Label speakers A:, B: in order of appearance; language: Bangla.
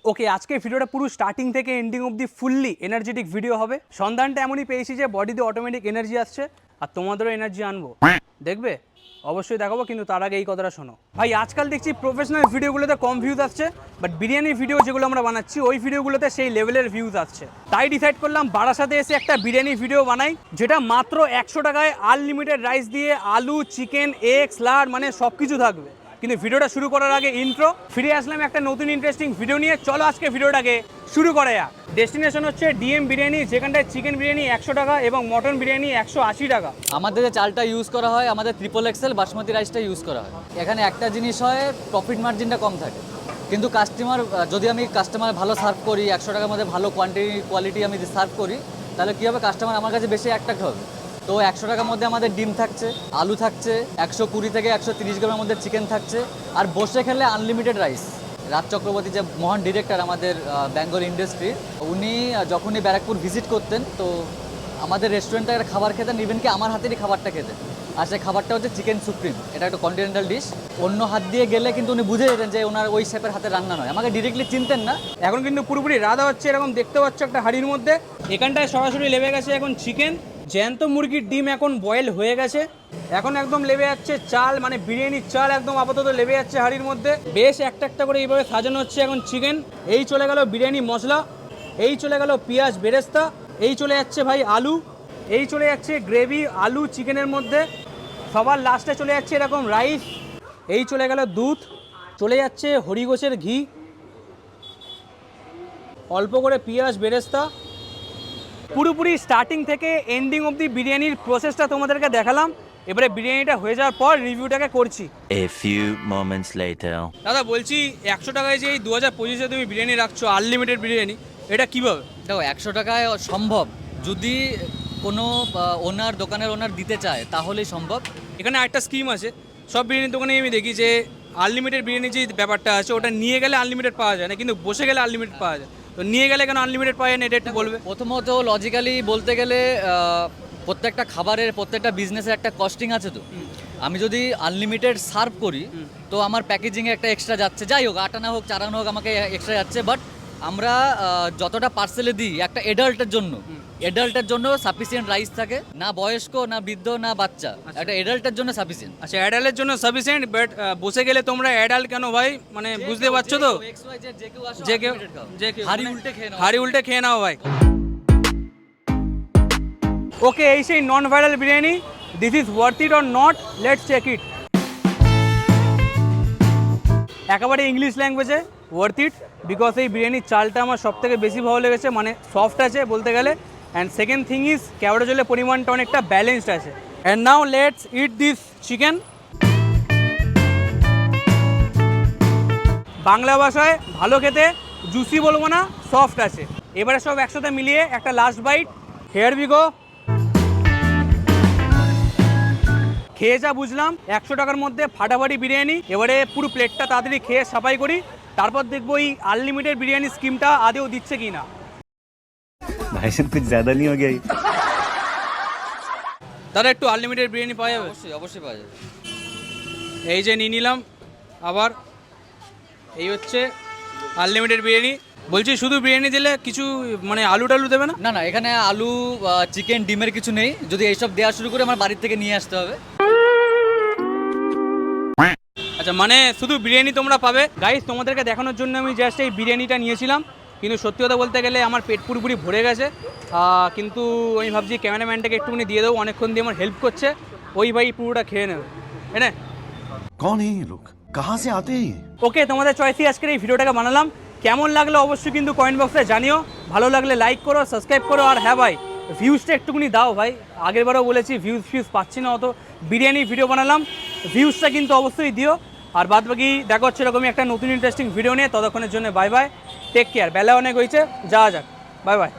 A: ওকে, আজকে ভিডিওটা পুরো স্টার্টিং থেকে এন্ডিং অবধি ফুললি এনার্জেটিক ভিডিও হবে। সন্ধানটা এমনই পেয়েছি যে বডিতে অটোমেটিক এনার্জি আসছে, আর তোমাদেরও এনার্জি আনবো। দেখবে? অবশ্যই দেখাবো, কিন্তু তার আগে এই কথাটা শোনো ভাই। আজকাল দেখছি প্রফেশনাল ভিডিওগুলোতে কম ভিউজ আসছে, বাট বিরিয়ানির ভিডিও যেগুলো আমরা বানাচ্ছি ওই ভিডিওগুলোতে সেই লেভেলের ভিউজ আসছে। তাই ডিসাইড করলাম বারাসাতে এসে একটা বিরিয়ানি ভিডিও বানাই, যেটা মাত্র 100 টাকায় আনলিমিটেড রাইস দিয়ে আলু, চিকেন, এগ, স্যালাড মানে সব কিছু থাকবে। কিন্তু ভিডিওটা শুরু করার আগে ইন্ট্রো। ফিরে আসলাম একটা নতুন ইন্টারেস্টিং ভিডিও নিয়ে। চলো আজকে ভিডিওটাকে শুরু করা যাক। ডেস্টিনেশন হচ্ছে ডিএম বিরিয়ানি, যেখানটায় চিকেন বিরিয়ানি 100 টাকা এবং মটন বিরিয়ানি 180 টাকা।
B: আমাদের যে চালটা ইউজ করা হয়, আমাদের ট্রিপল এক্সেল বাসমতি রাইসটা ইউজ করা হয়। এখানে একটা জিনিস হয়, প্রফিট মার্জিনটা কম থাকে, কিন্তু কাস্টমার যদি আমি কাস্টমার ভালো সার্ভ করি, 100 টাকার মধ্যে ভালো কোয়ালিটি আমি সার্ভ করি, তাহলে কী হবে, কাস্টমার আমার কাছে বেশি অ্যাট্রাক্ট হবে। তো 100 টাকার মধ্যে আমাদের ডিম থাকছে, আলু থাকছে, 120 থেকে 130 গ্রামের মধ্যে চিকেন থাকছে, আর বসে খেলে আনলিমিটেড রাইস। রাজ চক্রবর্তী যে মহান ডিরেক্টর আমাদের বেঙ্গল ইন্ডাস্ট্রির, উনি যখনই ব্যারাকপুর ভিজিট করতেন তো আমাদের রেস্টুরেন্টে একটা খাবার খেতেন, ইভেন কি আমার হাতেরই খাবারটা খেতেন। আর সেই খাবারটা হচ্ছে চিকেন সুপ্রিম। এটা একটা কন্টিনেন্টাল ডিশ। অন্য হাত দিয়ে গেলে কিন্তু উনি বুঝে যেতেন যে ওনার ওই শেফের হাতে রান্না নয়। আমাকে ডিরেক্টলি চিনতেন না।
A: এখন কিন্তু পুরোপুরি রাধা হচ্ছে, এরকম দেখতে পাচ্ছ একটা হাঁড়ির মধ্যে। এখানটায় সরাসরি লেবে গেছে এখন চিকেন। জ্যান্ত মুরগির ডিম এখন বয়েল হয়ে গেছে। এখন একদম লেবে যাচ্ছে চাল, মানে বিরিয়ানির চাল একদম আপাতত লেবে যাচ্ছে হাঁড়ির মধ্যে। বেশ একটা একটা করে এইভাবে সাজানো হচ্ছে এখন চিকেন। এই চলে গেল বিরিয়ানি মশলা, এই চলে গেল পেঁয়াজ বেরেস্তা, এই চলে যাচ্ছে ভাই আলু, এই চলে যাচ্ছে গ্রেভি আলু চিকেনের মধ্যে। সবার লাস্টে চলে যাচ্ছে এরকম রাইস, এই চলে গেল দুধ, চলে যাচ্ছে হরিগোছের ঘি, অল্প করে পেঁয়াজ বেরেস্তা। পুরোপুরি স্টার্টিং থেকে এন্ডিং অবধি বিরিয়ানির প্রসেসটা তোমাদেরকে দেখালাম। এবারে বিরিয়ানিটা হয়ে যাওয়ার পর রিভিউটাকে করছি।
C: A few moments later.
A: দাদা বলছি, 100 টাকায় যে এই 2025-এ তুমি বিরিয়ানি রাখছো, আনলিমিটেড বিরিয়ানি, এটা কীভাবে?
B: দেখো, 100 টাকায় সম্ভব যদি কোনো ওনার দোকানের ওনার দিতে চায়, তাহলেই সম্ভব।
A: এখানে একটা স্কিম আছে, সব বিরিয়ানির দোকানে আমি দেখি যে আনলিমিটেড বিরিয়ানি যে ব্যাপারটা আছে, ওটা নিয়ে গেলে আনলিমিটেড পাওয়া যায় না, কিন্তু বসে গেলে আনলিমিটেড পাওয়া যায়। তো নিয়ে গেলে কেন আনলিমিটেড পাওয়া যায় না, এটা একটু বলবে?
B: প্রথমত লজিক্যালি বলতে গেলে প্রত্যেকটা খাবারের, প্রত্যেকটা বিজনেসের একটা কস্টিং আছে। তো আমি যদি আনলিমিটেড সার্ভ করি তো আমার প্যাকেজিংয়ে একটা এক্সট্রা যাচ্ছে, যাই হোক আটানা হোক চারানো হোক আমাকে এক্সট্রা যাচ্ছে। বাট আমরা যতটা পার্সেলে দিই একটা এডাল্টের জন্য সাফিসিয়েন্ট রাইস থাকে, না বয়স্ক না বৃদ্ধ না বাচ্চা, একটা এডাল্টের জন্য সাফিসিয়েন্ট।
A: আচ্ছা, অ্যাডাল্টের জন্য সাফিসিয়েন্ট, বাট বসে গেলে তোমরা অ্যাডাল্ট কেন ভাই, মানে বুঝতে পারছো তো? যে কেউ হাড়ি উল্টে খেয়ে নাও ভাই। ওকে, এই সেই non viral biryani. This is worth it or not, let's check it. একেবারে ইংলিশ ল্যাঙ্গুয়েজে ওয়ার্থ ইট, বিকজ এই বিরিয়ানির চালটা আমার সব থেকে বেশি ভালো লেগেছে, মানে সফট আছে বলতে গেলে। অ্যান্ড সেকেন্ড থিং ইজ কেওড়া জলের পরিমাণটা অনেকটা ব্যালেন্সড আছে। And now let's eat this chicken. Bangla ভাষায় ভালো খেতে, জুসি বলবো না, সফট আছে। এবারে সব একসাথে মিলিয়ে একটা last bite. Here we go. খেয়ে যা বুঝলাম, 100 টাকার মধ্যে ফাটাফাটি বিরিয়ানি। এবারে পুরো প্লেটটা তাড়াতাড়ি খেয়ে সাফাই করি, তারপর দেখবো এই আনলিমিটেড বিরিয়ানি স্কিমটা আদেও দিচ্ছে কি না।
C: भाई साहब कुछ ज्यादा नहीं हो गया ये?
A: দাদা একটু আনলিমিটেড বিরিয়ানি পাওয়া যাবে?
B: অবশ্যই পাওয়া যাবে।
A: এই যে নিয়ে নিলাম আবার। এই হচ্ছে আনলিমিটেড বিরিয়ানি। বলছি শুধু বিরিয়ানি দিলে কিছু মানে আলু টালু দেবে না?
B: না না, এখানে আলু চিকেন ডিমের কিছু নেই। যদি এইসব দেওয়া শুরু করে আমার বাড়ির থেকে নিয়ে আসতে হবে।
A: আচ্ছা, মানে শুধু বিরিয়ানি তোমরা পাবে। গাইস, তোমাদেরকে দেখানোর জন্য আমি জাস্ট এই বিরিয়ানিটা নিয়েছিলাম, কিন্তু সত্যি কথা বলতে গেলে আমার পেট পুরোপুরি ভরে গেছে। কিন্তু আমি ভাবছি ক্যামেরাম্যানটাকে একটুখানি দিয়ে দেবো, অনেকক্ষণ দিয়ে আমার হেল্প করছে। ওই ভাই পুরোটা খেয়ে নেবে, এনে।
D: कौन है ये लोग, कहाँ से आते हैं ये?
A: ওকে, তোমাদের চয়েসই আজকের এই ভিডিওটাকে বানালাম। কেমন লাগলো অবশ্যই কিন্তু কমেন্ট বক্সে জানিও। ভালো লাগলে লাইক করো, সাবস্ক্রাইব করো। আর হ্যাঁ ভাই, ভিউজটা একটুখানি দাও ভাই। আগেরবারও বলেছি ভিউজ পাচ্ছি না, অত বিরিয়ানি ভিডিও বানালাম, ভিউজটা কিন্তু অবশ্যই দিও। আর বাদ বাকি দেখা হচ্ছে এরকমই একটা নতুন ইন্টারেস্টিং ভিডিও নিয়ে। ততক্ষণের জন্য বাই বাই, টেক কেয়ার। বেলা অনেক হয়েছে, যাওয়া যাক, বাই বাই।